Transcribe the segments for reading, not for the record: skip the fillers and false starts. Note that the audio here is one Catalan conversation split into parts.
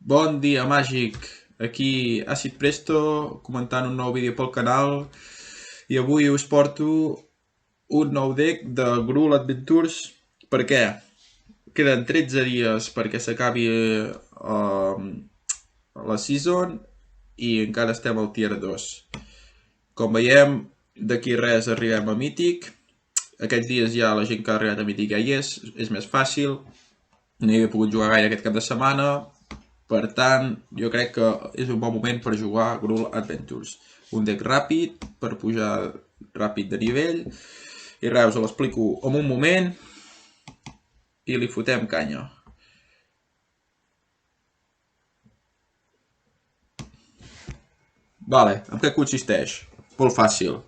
Bon dia, màgic! Aquí Àcid Presto, comentant un nou vídeo pel canal i avui us porto un nou deck de Gruul Adventures. Per què? Queden 13 dies perquè s'acabi la season i encara estem al tier 2. Com veiem, d'aquí res arribem a Mític. Aquests dies ja la gent que ha arribat a Mític ja hi és més fàcil. No hi he pogut jugar gaire aquest cap de setmana, per tant, jo crec que és un bon moment per jugar Gruul Adventures. Un deck ràpid, per pujar ràpid de nivell. I res, us l'explico en un moment i li fotem canya. Vale, en què consisteix? Molt fàcil.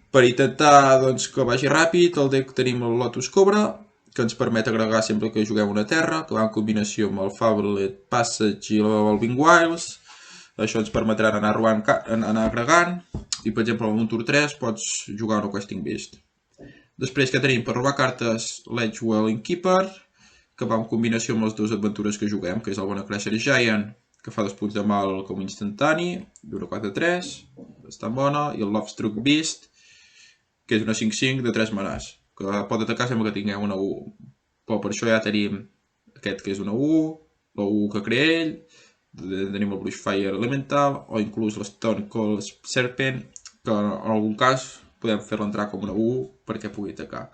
Per intentar doncs, que vagi ràpid, al deck tenim el Lotus Cobra, que ens permet agregar sempre que juguem una terra, que va en combinació amb el Fablet Passage i l'Evolving Wilds. Això ens permetrà anar agregant, i per exemple en un tur 3 pots jugar una Questing Beast. Després que tenim per robar cartes l'Edgewell Innkeeper, que va en combinació amb les dues aventures que juguem, que és el Bonecrusher Giant, que fa 2 punts de mal com instantani, dura 4-3, bastant bona, i el Lovestruck Beast, que és una 5-5 de 3 manàs, que pot atacar sempre que tinguem una 1. Però per això ja tenim aquest que és una 1, la 1 que crea ell, tenim el Brushfire Elemental, o inclús l'Stone Cold Serpent, que en algun cas podem fer-la entrar com una 1 perquè pugui atacar.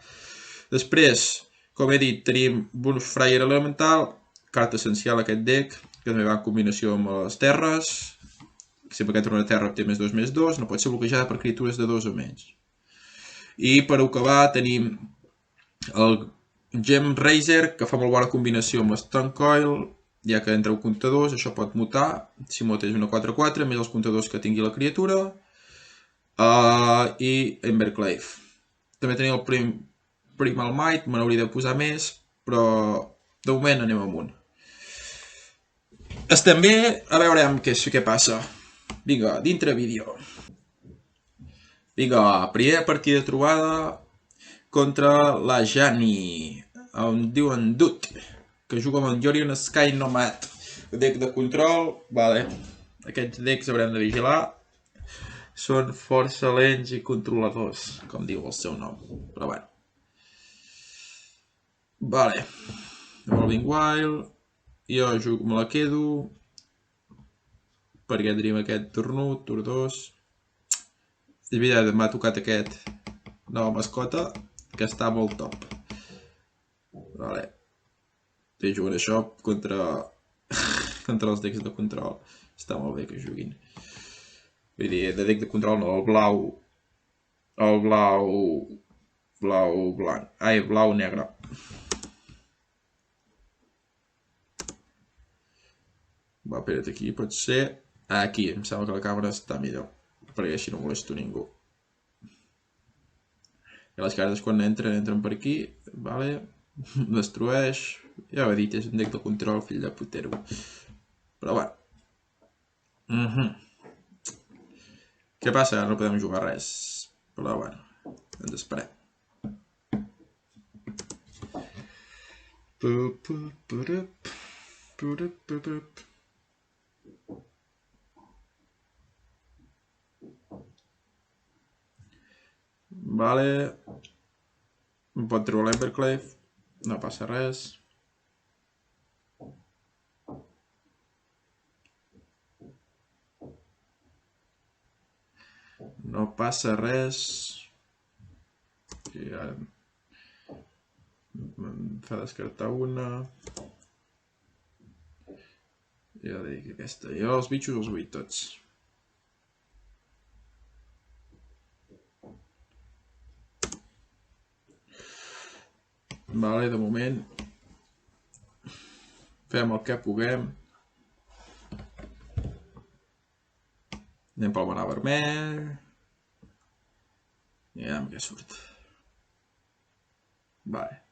Després, com he dit, tenim Brushfire Elemental, carta essencial a aquest deck, que també va en combinació amb les terres. Sempre que entra una terra té +2/+2, no pot ser bloquejada per criatures de 2 o menys. I per acabar tenim el Gem Raiser, que fa molt bona combinació amb l'Stone Coil, ja que entra un comptadors, això pot mutar. Si muta és una 4-4, més els comptadors que tingui la criatura. I Emberclave. També tenim el Primal Might, me n'hauria de posar més, però de moment anem amunt. Estem bé, a veurem què passa. Vinga, dintre vídeo. Vinga, primera partida trobada contra la Jani, on diuen Dut, que juga amb en Yorion Sky Nomad. Deck de control, vale. Aquests decks haurem de vigilar. Són força lents i controladors, com diu el seu nom, però bueno. Vale. Evolving Wild. Jo me la quedo, perquè tenim aquest tornut, tur 2. És veritat, m'ha tocat aquest nova mascota, que està molt top. Vale. Estic jugant això contra els decks de control. Està molt bé que juguin. Vull dir, de deck de control no, el blau blanc. Ai, blau negre. Va, espera't, aquí pot ser... Aquí, em sembla que la càmera està millor, perquè així no molesto ningú. I les cartes quan entren per aquí, vale, destrueix, ja ho he dit, és un deck de control, fill de putero. Però bueno. Què passa? No podem jugar res, però bueno, ens esperem. Vale. Em pot treure l'Emberclave. No passa res. No passa res. Ja em fa descartar una. Ja dic aquesta. Jo els bitxos els vull tots. Vale, de moment fem el que puguem. Anem pel manar vermell. I aviam què surt. Vale.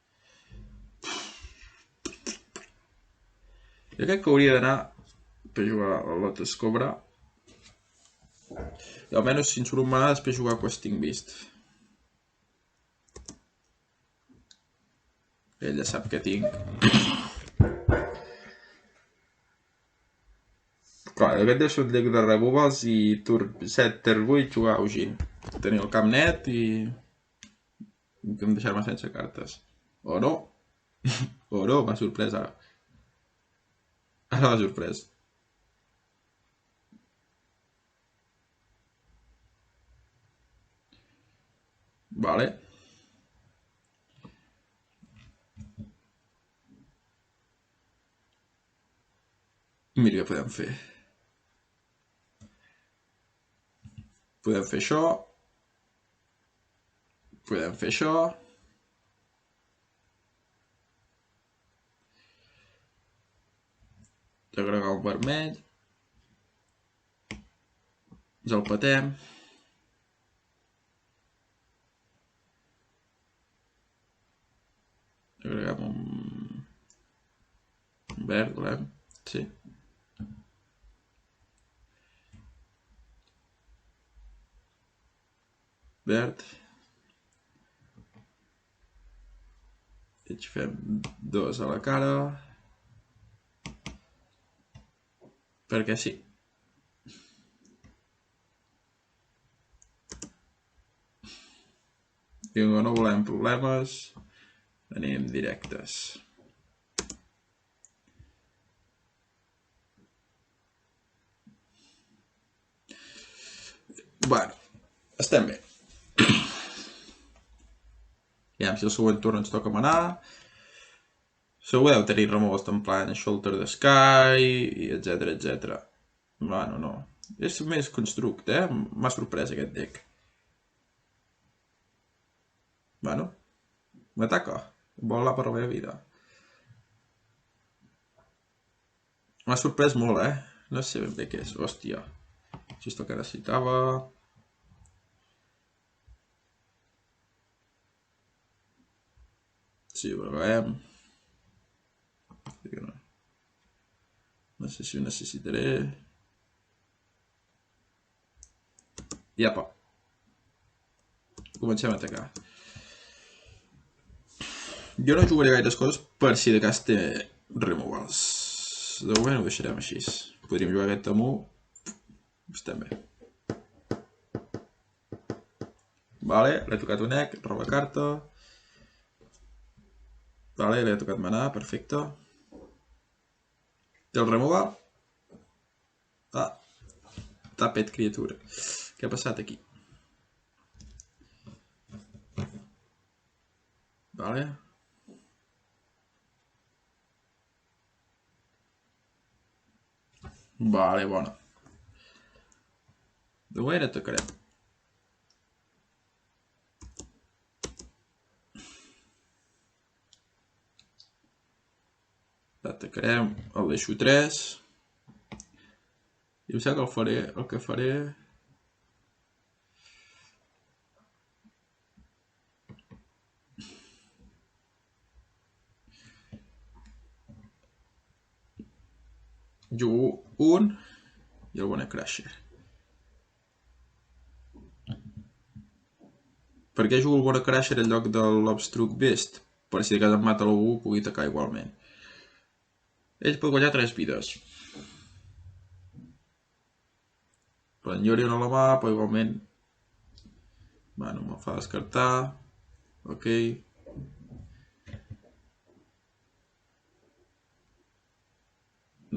Jo crec que hauria d'anar per jugar a Lotus Cobra. I almenys si en surt un manar després jugar a Questing Beast. Ell ja sap què tinc. Vale, aquest deu ser un deck de removals i turn 7, turn 8 jugar a Ugin. Tenir el camp net i... em deixar-me sense cartes. O no. O no, m'ha sorprès ara. Ara m'ha sorprès. Vale. Mira què podem fer. Podem fer això. Podem fer això. Agregar un vermell. Ja el patem. Agregam un verd, volem? Sí. Verd. I ens fem dos a la cara. Perquè sí. I no volem problemes. Anem directes. Bueno, estem bé. Aviam si el següent torn ens toca manar. Segur deu tenir removals en plan Shoulder the Sky, etc, etc. Bueno, no. És més construct, M'ha sorprès aquest deck. Bueno, m'ataca. Vol la per la meva vida. M'ha sorprès molt, No sé ben bé què és. Hòstia. Això és el que necessitava. Sí, ho veiem. No sé si ho necessitaré. I apa. Comencem a atacar. Jo no jugaré gaires coses per si de cas té removals. De moment ho deixarem així. Podríem jugar aquest amb 1. Estem bé. Vale, l'he tocat un egg, roba carta. Vale, l'he tocat manar, perfecte. Té el removal. Ah, tapet criatura. Què ha passat aquí? Vale. Vale, bona. De moment atacarem. Atacarem, el deixo 3. I em sembla que el que faré... Jugo un i el Bone Crusher. Per què jugo el Bone Crusher en lloc de l'Obstruct Beast? Per si de cas em mata l'algú pugui atacar igualment. Ell pot guanyar 3 vides. L'enyori a la mà, però igualment... Bueno, me'l fa descartar. Ok.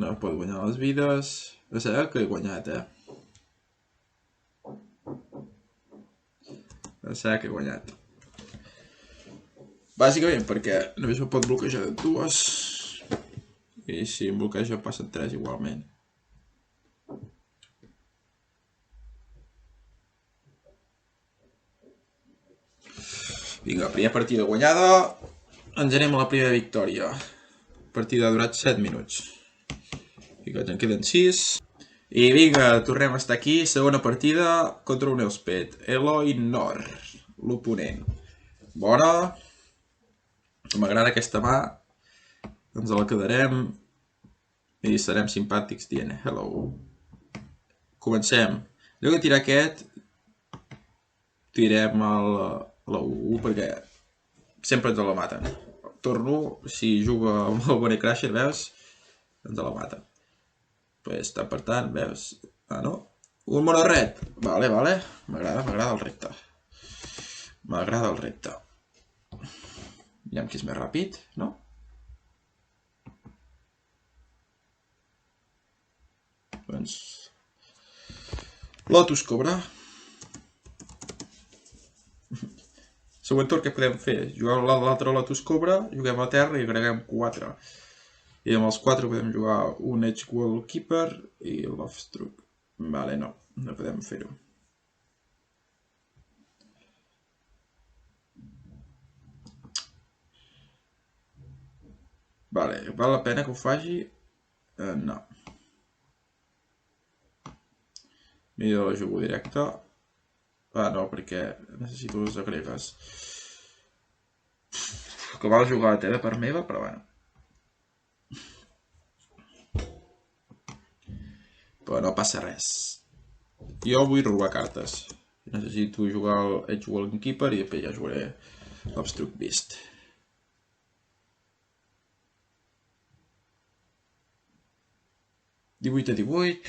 No pot guanyar les vides. No sé que he guanyat, No sé que he guanyat. Bàsicament perquè només me pot bloquejar de 2. I si em bloqueja passen 3 igualment. Vinga, primera partida guanyada. Ens anem a la primera victòria. La partida ha durat 7 minuts. Vinga, en queden 6. I vinga, tornem a estar aquí. Segona partida contra un Elspeth. Eloy Nor, l'oponent. Bona. M'agrada aquesta mà. Ens la quedarem. I serem simpàtics dient hello. Comencem. En lloc de tirar aquest, tirem la 1 perquè sempre ens la maten. Torno, si juga amb el Bone Crusher, veus? Ens la maten. Pues està, per tant, veus... Ah, no? Un monorred. Vale, vale. M'agrada el repte. M'agrada el repte. Aviam qui és més ràpid, no? Doncs... Lotus Cobra. Següent torn que podem fer? Jugar l'altre Lotus Cobra, juguem a terra i agreguem 4. I amb els 4 podem jugar un Edgewall Keeper i l'Offstruck. Vale, no podem fer-ho. Vale, val la pena que ho faci? No. Millor la jugo directe. Ah, no, perquè necessito les agregues. Que val jugar a per meva, però bueno. Però no passa res. Jo vull robar cartes. Necessito jugar el Edgewall Keeper i després ja jugaré l'Obstruct Beast. (18 a 18).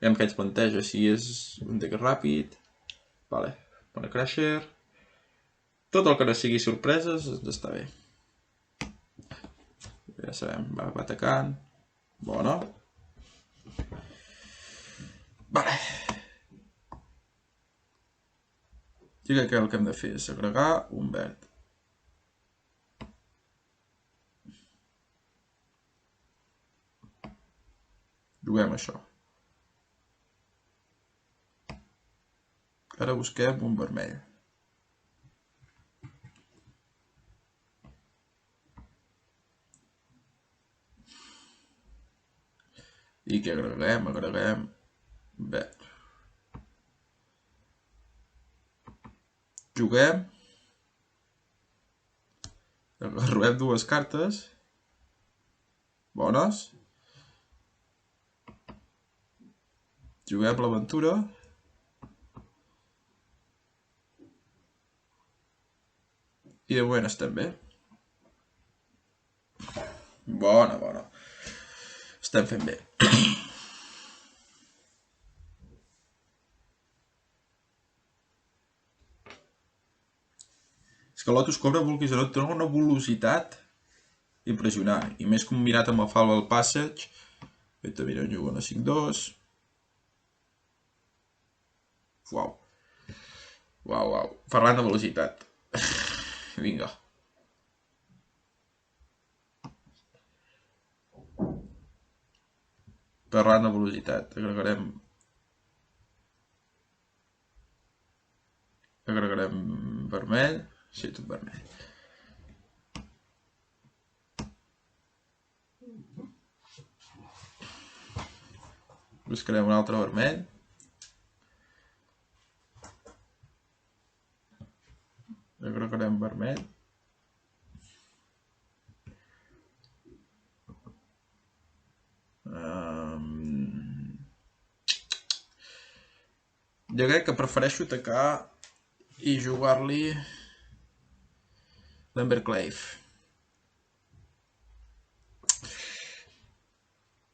Veiem què ens planteja, si és un deck ràpid. Vale, bona Crusher. Tot el que no sigui sorpreses està bé. Ja sabem, va atacant. Bona. Vale. I crec que el que hem de fer és agregar un verd. Juguem això. Ara busquem un vermell. I què agreguem? Agreguem verd. Juguem. Robem 2 cartes. Bones. Juguem l'aventura. I de moment estem bé. Bona. Estem fent bé. És que Lotus Cobra, vulguis o no, té una velocitat impressionant. I més combinat amb el Fall Passage. I també no jugo a 5-2. Uau. Parlant de velocitat. Vinga. Parlant de velocitat. Agregarem vermell. Sí, tot vermell. Buscarem un altre vermell. Agregarem vermell. Jo crec que prefereixo atacar i jugar-li l'Emberclave.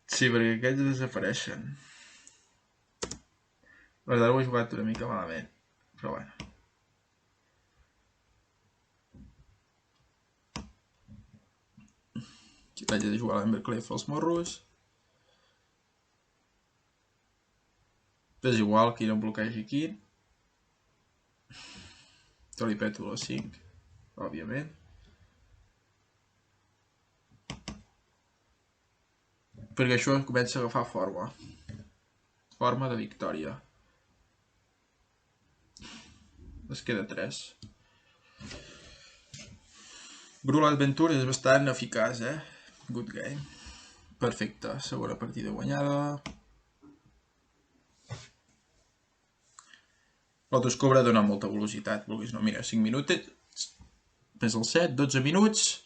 Sí, perquè aquests desapareixen. La veritat ho he jugat una mica malament, però bueno. Aquí vaig a jugar l'Emberclave als morros. És igual, aquí no em bloquegi aquí. Que li peto la 5, òbviament. Perquè això comença a agafar forma. Forma de victòria. Es queda 3. Gruul Adventure és bastant eficaç, Good game. Perfecte, segona partida guanyada. Lotus Cobra dona molta velocitat, vulguis no. Mira, 5 minuts, més el 7, 12 minuts,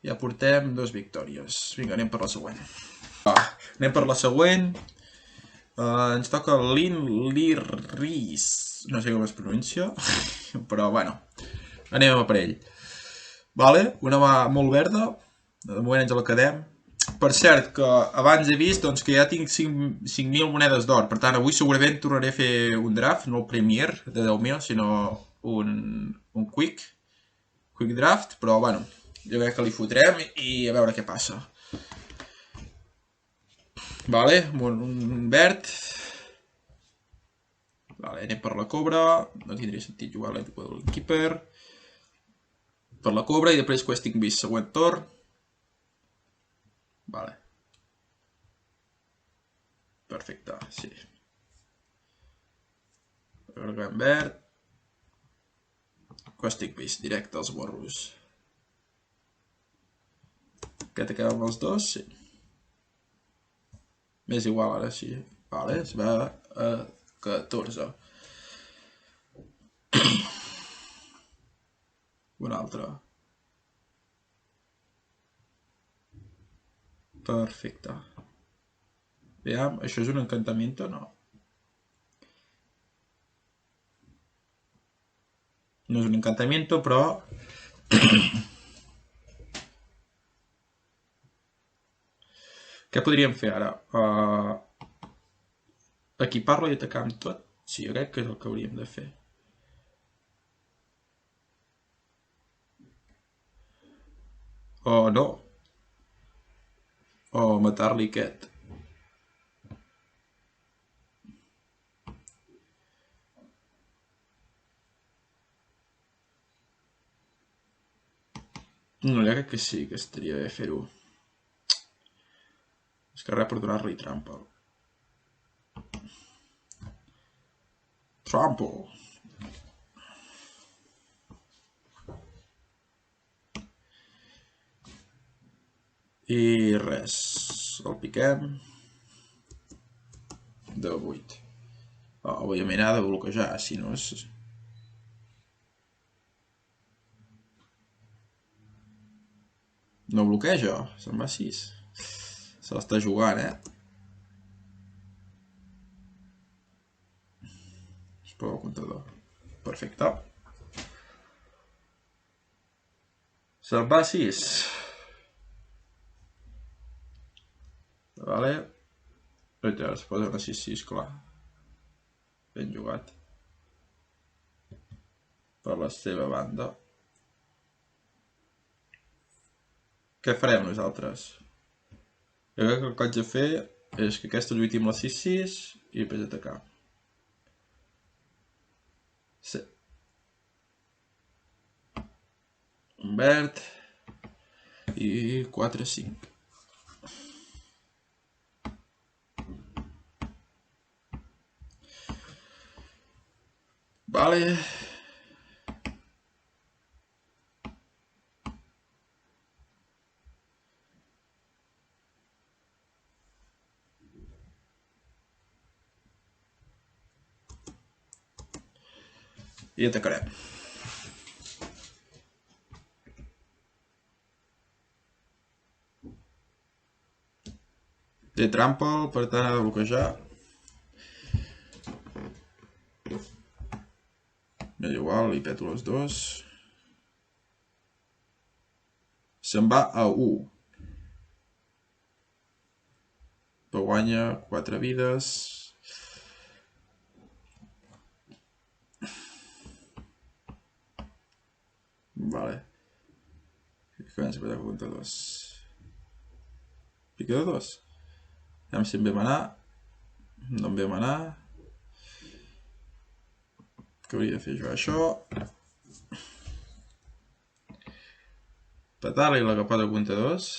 ja portem 2 victòries. Vinga, anem per la següent. Anem per la següent. Ens toca l'Irris. No sé com es pronuncia, però bueno, anem a per ell. Vale, una mà molt verda, de moment ens la quedem. Per cert, que abans he vist doncs, que ja tinc 5.000 monedes d'or. Per tant, avui segurament tornaré a fer un draft, no el Premier de 10.000, sinó un quick draft, però bueno, jo crec que li fotrem i a veure què passa. Vale, un verd. Vale, anem per la cobra. No tindria sentit jugar l'Edward Keeper. Per la cobra i després Questing Beast, següent torn. Vale. Perfecte, sí. Argant verd. Questing Beast, directe als morros. Aquest acaba amb els dos, sí. M'és igual ara, sí. Vale, es va a 14. Un altre. Perfecte. Veiem, això és un encantament o no? No és un encantament, però... Què podríem fer ara? Equipar-lo i atacar amb tot? Sí, jo crec que és el que hauríem de fer. O no. O matar-li aquest. No, jo crec que sí, que estaria bé fer-ho. És que res per donar-li trampa. Trample. I res. El piquem. De 8. Òbviament ha de bloquejar, si no és... No bloqueja, se'n va 6. Se l'està jugant, Es prova el comptador. Perfecte. Se'n va 6. Vale. Es posa una 6-6, clar. Ben jugat. Per la seva banda. Què farem nosaltres? Jo crec que el que haig de fer és que aquesta lluiti amb la 6-6 i després atacar. Sí. Un verd i 4-5. Vale. I atacarem. Té trample, per tant ha de bloquejar. M'és igual, li peto les dos. Se'n va a 1. Però guanya 4 vides. Vale. Comença a petar contra 2. Pica de 2. Aviam si em ve manar. No em ve manar. Que hauria de fer jo això. Petar-li la capada contra 2.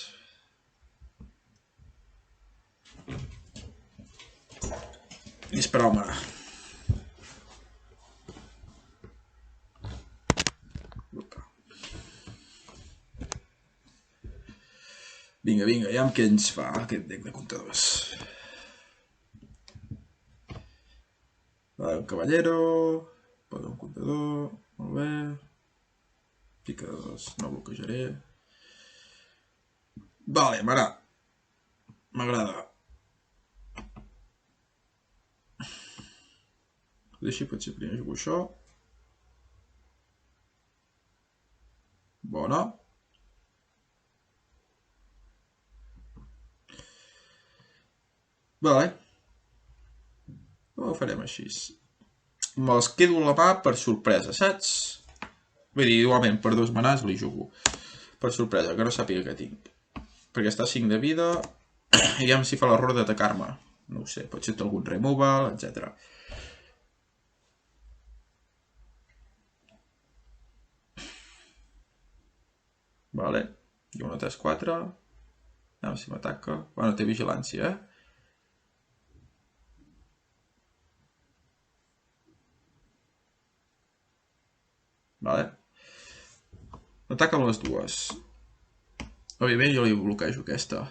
I esperar el manar. Vinga, aviam què ens fa aquest deck de comptadors. Vale, un caballero. Posa un comptador. Molt bé. Pica de 2, no bloquejaré. Vale, manar. M'agrada. Deixi potser primer jugo això. Bona. Vale. Ho farem així. Me'ls quedo a la mà per sorpresa, saps? Vull dir, igualment, per 2 manars li jugo. Per sorpresa, que no sàpiga què tinc. Perquè està a 5 de vida. I aviam si fa l'error d'atacar-me. No ho sé, pot ser algun removal, etc. Vale. I 1, 3, 4. Aviam si m'ataca. Bueno, té vigilància, Vale. Ataca amb les dues. Òbviament jo li bloquejo aquesta.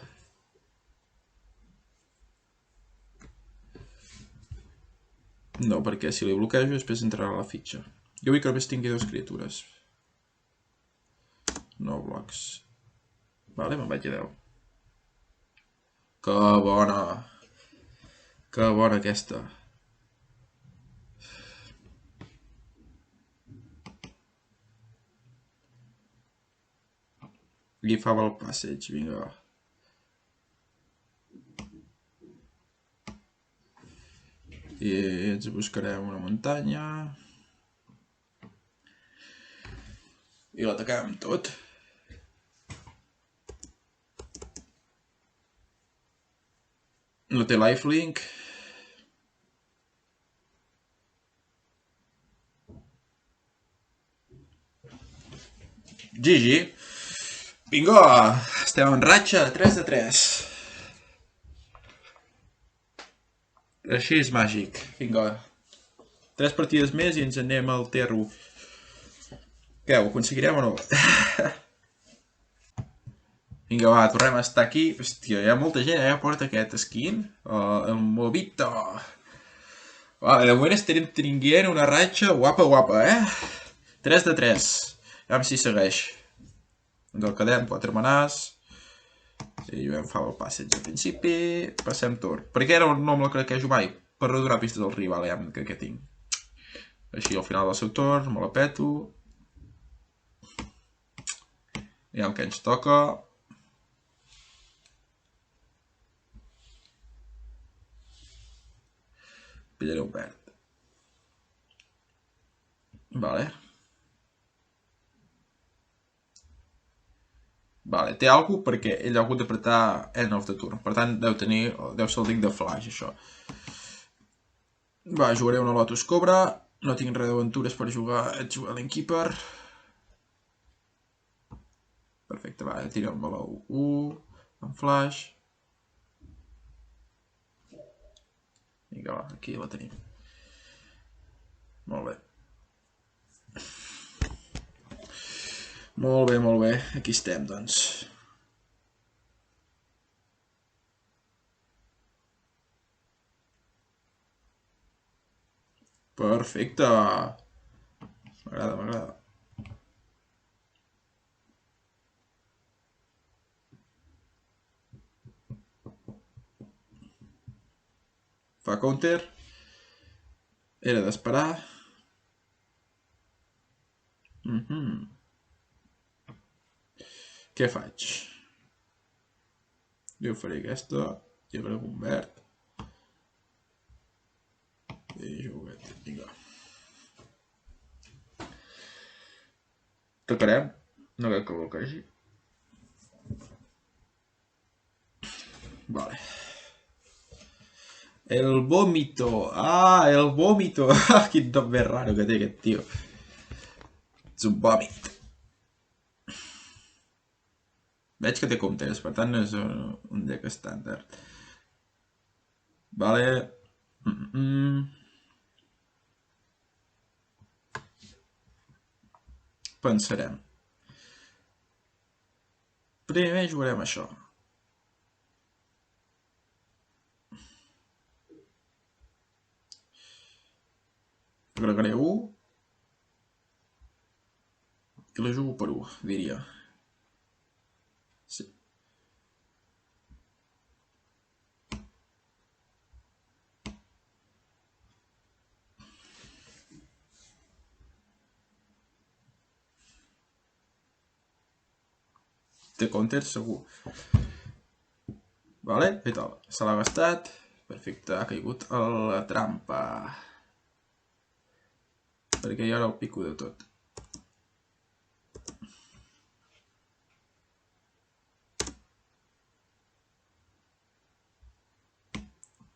No, perquè si li bloquejo després entrarà a la fitxa. Jo vull que només tingui 2 criatures. No blocs. Vale, me'n vaig a 10. Que bona. Que bona aquesta. Agafava el passeig, vinga. I ens buscarem una muntanya. I l'atacam tot. No té lifelink. GG. Vinga, estem en ratxa, 3 de 3. Així és màgic. Vinga. 3 partides més i ens anem al terro. Què, ho aconseguirem o no? Vinga, va, tornem a estar aquí. Hòstia, hi ha molta gent, porta aquest skin. El Movito. Va, de moment estarem tinguent una ratxa guapa, 3 de 3. A veure si segueix. Ens el quedem, 4 manars. I juguem fa el passeig al principi. Passem torn. Per què no me la craquejo mai? Per no donar pistes al rival, que tinc. Així al final del seu torn, me la peto. Aviam què ens toca. Pillaré un verd. Vale. Vale, té alguna perquè ell ha hagut d'apretar End of the Turn. Per tant, deu ser el dic de Flash, això. Va, jugaré una Lotus Cobra. No tinc res d'aventures per jugar. Haig de jugar l'Innkeeper. Perfecte, va, tirem-me la 1 amb Flash. Vinga, va, aquí la tenim. Molt bé. Molt bé. Aquí estem, doncs. Perfecte. M'agrada. Fa counter. Era d'esperar. Què faig? Jo faré aquesta. I agrego un verd. I juguet. Vinga. Tocarem. No crec que bloquegi. Vale. El vómito. Ah, el vómito. Quin nom més raro que té aquest tio. És un vòmit. Veig que té comptes, per tant no és un deck estàndard. Vale. Pensarem. Primer jugarem això. Agregaré 1. I la jugo per 1, diria. Sí. Té counter segur. Vale, i tal. Se l'ha gastat. Perfecte, ha caigut a la trampa. Perquè jo ara el pico de tot.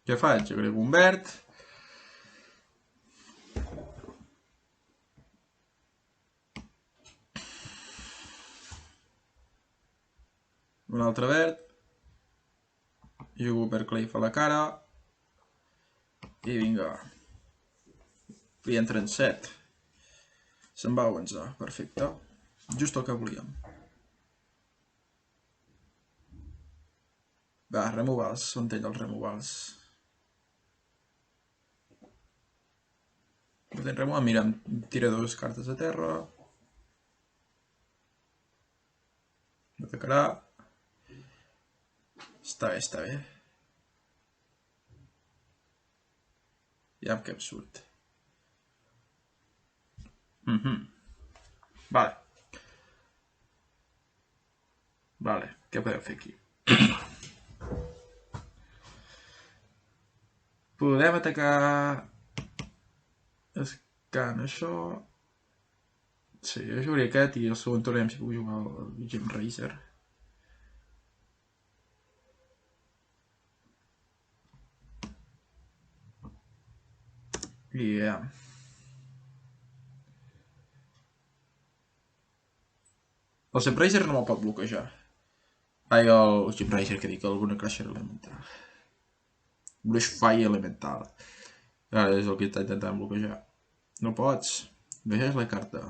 Què faig? Agrego un verd. Un altre verd. Jugo per Cleif a la cara. I vinga. Li entren 7. Se'n va 11. Perfecte. Just el que volíem. Va, removals. On té els removals? Podem removar, mira, em tira 2 cartes a terra. Atacarà. Està bé, està bé. Ja amb què em surt. Vale. Vale, què podem fer aquí? Podem atacar... Escan, això... Sí, jo jugaria aquest i el segon tornem si puc jugar el Gem Razer. I ja... El Gem Razer no me'l pot bloquejar. Ai, el Gem Razer que dic, el Bonecrusher Elemental. Brush Fire Elemental. Ara és el que està intentant bloquejar. No pots. Deixes la carta.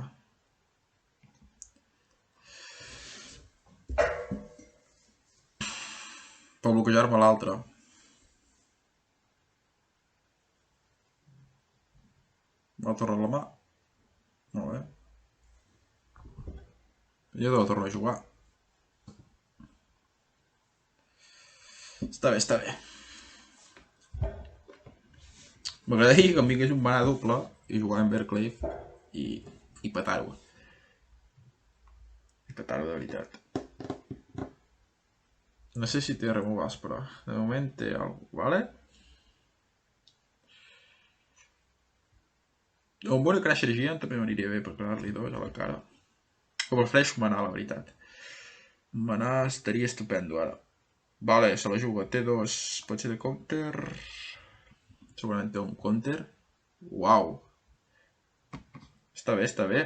Per bloquejar-me l'altra. La torre a la mà. Molt bé. Jo devo tornar a jugar. Està bé, està bé. M'agradaria que em vingués un mana doble i jugar en Verclave i petar-ho. I petar-ho de veritat. No sé si té removals, però de moment té alguna cosa, vale? Un Bonecrusher Giant també m'aniria bé per clavar-li 2 a la cara. O prefereixo manar, la veritat. Manar estaria estupendo ara. Vale, se la juga. T2 pot ser de counter. Segurament té un counter. Uau. Està bé, està bé.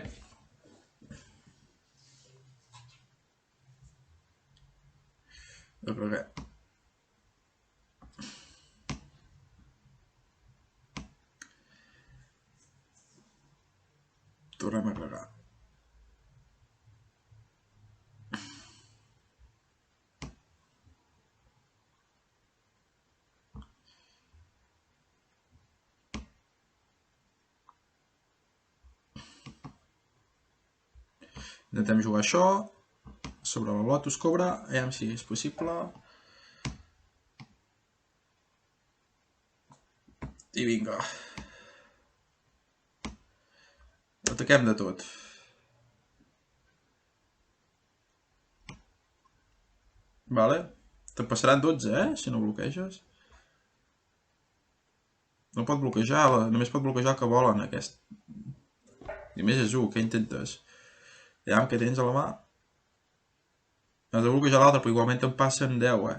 Jo crec que... Tornem a regar. Intentem jugar això sobre la Lotus Cobra, aviam si és possible. I vinga. Ataquem de tot. Vale. Te passaran 12, si no bloqueges. No pot bloquejar, només pot bloquejar el que volen aquest. I més és 1, què intentes? Aviam què tens a la mà. Has de bloquejar l'altre, però igualment em passen 10,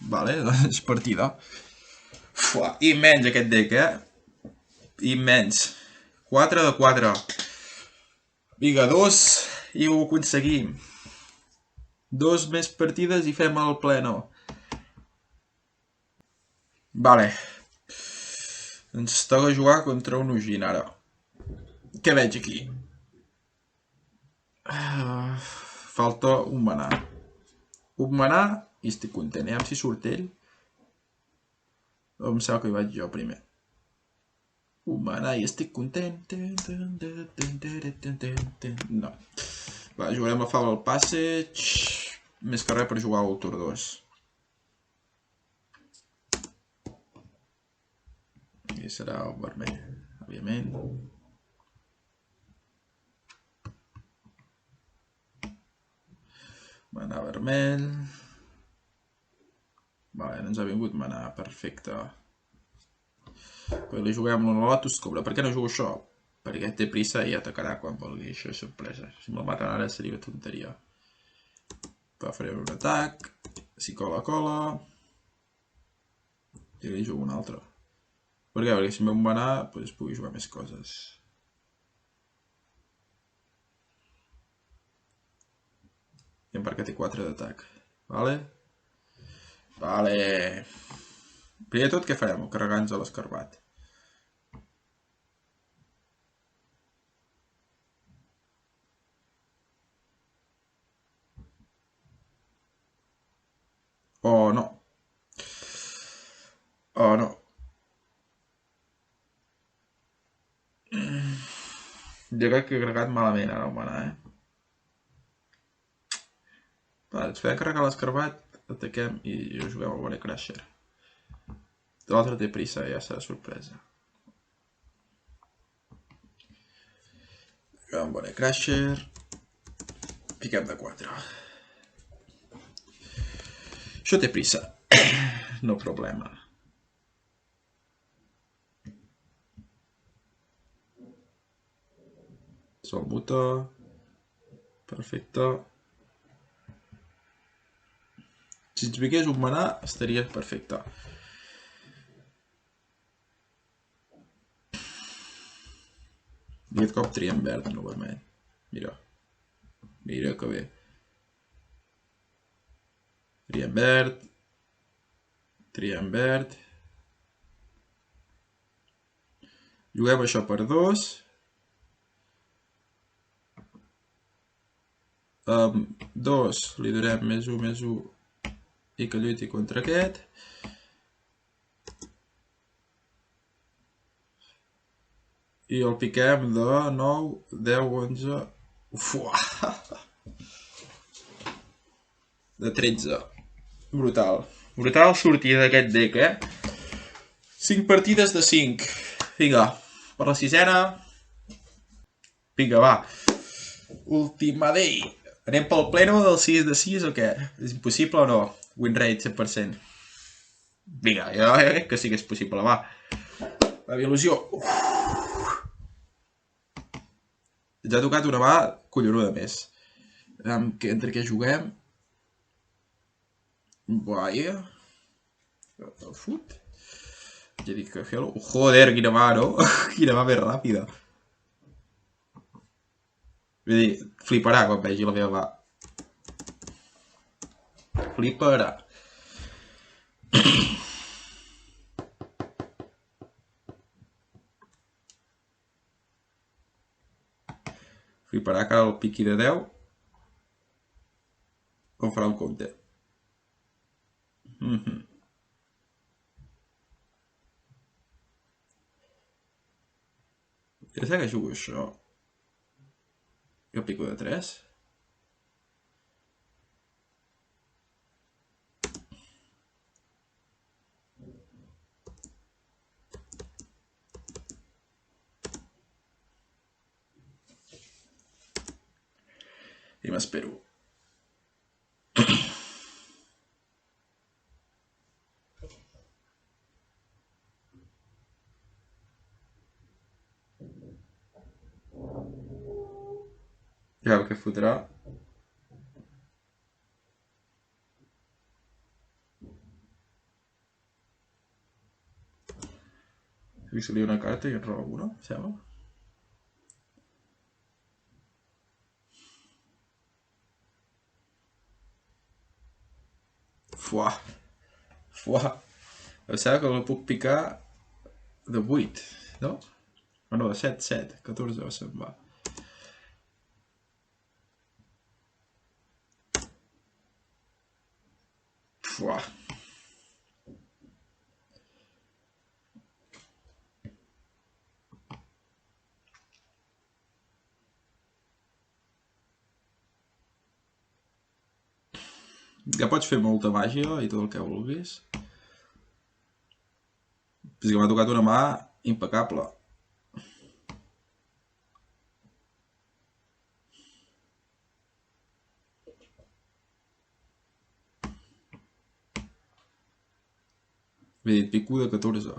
Vale, doncs partida. Fuà, immens aquest deck, Immens. 4 de 4. Vinga, 2 i ho aconseguim. 2 més partides i fem el pleno. Vale. Ens toca jugar contra un Ujin ara. Què veig aquí? Falta un manar. Un manar i estic content. Aviam si surt ell. Em sembla que hi vaig jo primer. Un manar i estic content. No. Va, jugarem a Fabled Passage. Més que res per jugar al Tour 2. I serà el vermell, òbviament. Manar vermell. Va, Vale, ens ha vingut mana, perfecte. Però li juguem la Lotus Cobra. Per què no jugo això? Perquè té pressa i atacarà quan vulgui. Això és sorpresa. Si me'l maten ara seria una tonteria. Va, faré un atac. Si cola, cola. I li jugo un altre. Per què? Perquè si em ve un manar, doncs pugui jugar més coses. I em perquè té 4 d'atac. Vale? Vale. Primer de tot, què farem? Carregar-nos a l'escarbat. Oh, no. Oh, no. Jo crec que he carregat malament ara el manar, Vale, ens podem carregar l'escarbat, ataquem i juguem al Bone Crusher. L'altre té pressa, ja serà sorpresa. Juguem al Bone Crusher. Piquem de 4. Això té pressa. No problema. Sol muta. Perfecte. Si ens vingués un manar, estaria perfecte. I aquest cop triem verd, no vermell. Mira. Mira que bé. Triem verd. Triem verd. Juguem això per 2. 2 li donem +1/+1 i que lluiti contra aquest. I el piquem de 9, 10, 11... Ufuà! De 13. Brutal. Brutal sortida d'aquest deck, 5 partides de 5. Vinga, per la 6ena. Vinga, va. Última day. Anem pel pleno del 6 de 6 o què? És impossible o no? Win rate 100%. Vinga, jo crec que sí que és possible, va. La il·lusió. Ja ha tocat una mà collonuda més. Entre què juguem? Vaja. El fut. Ja dic que hello. Joder, quina mà, no? Quina mà més ràpida. Vull dir, fliparà quan vegi la meva mà. Fliparà. Fliparà que el piqui de 10 o farà un compte. Ja sé que jugo això. Jo pico de 3. I m'espero. Ja el que fotrà. Li una carta i en roba una, sembla. Fuà. Fuà. Em sembla que la puc picar de 8, no? O no, de 7, 7. 14 se'n va. Fuà. Ja pots fer molta màgia i tot el que vulguis. És que m'ha tocat una mà impecable. M'he dit pico de 14.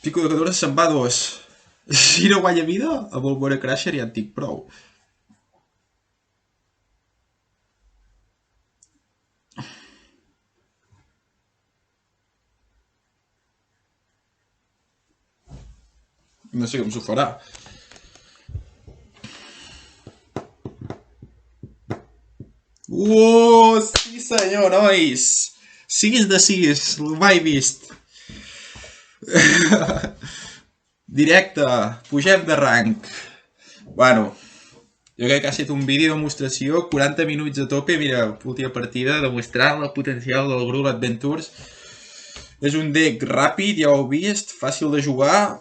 Pico de 14 se'n va a 2. Si no guanya vida, amb el Bora Crusher ja en tinc prou. No sé com s'ho farà. Sí senyor, nois! 6 de 6, mai vist. Directe, pugem de rank. Bueno, jo crec que ha estat un vídeo de demostració, 40 minuts a tope, mira, última partida, demostrant el potencial del Grul Adventures. És un deck ràpid, ja ho heu vist, fàcil de jugar.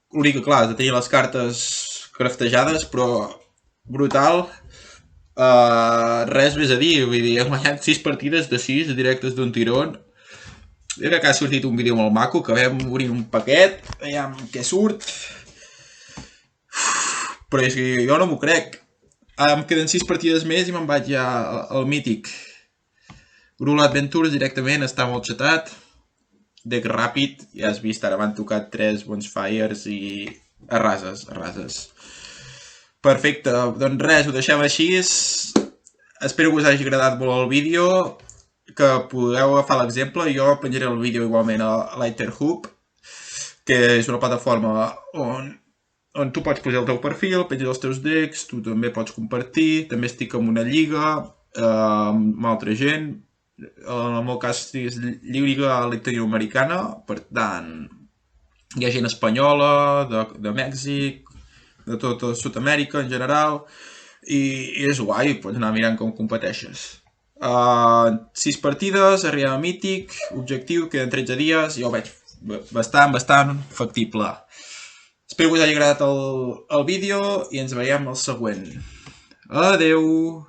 L'únic que, clar, has de tenir les cartes craftejades, però brutal. Res més a dir, vull dir, hem guanyat 6 partides de 6 directes d'un tirón. Jo crec que ha sortit un vídeo molt maco, que vam obrir un paquet, veiem què surt. Però és que jo no m'ho crec. Em queden 6 partides més i me'n vaig ja al mític. Grul Adventures directament està molt xatat. Deck ràpid, ja has vist, ara m'han tocat 3 bonfires i arrases. Perfecte, doncs res, ho deixem així. Espero que us hagi agradat molt el vídeo, que podeu agafar l'exemple. Jo penjaré el vídeo igualment a Lighterhub, que és una plataforma on tu pots posar el teu perfil, penjar els teus decks, tu també pots compartir, també estic en una lliga amb altra gent. En el meu cas és lliga latinoamericana, per tant hi ha gent espanyola, de Mèxic, de tota Sud-amèrica en general, i és guai, pots anar mirant com competeixes. 6 partides, arribem a mític, objectiu, queden 13 dies, jo ho veig bastant factible. Espero que us hagi agradat el vídeo i ens veiem al següent. Adeu!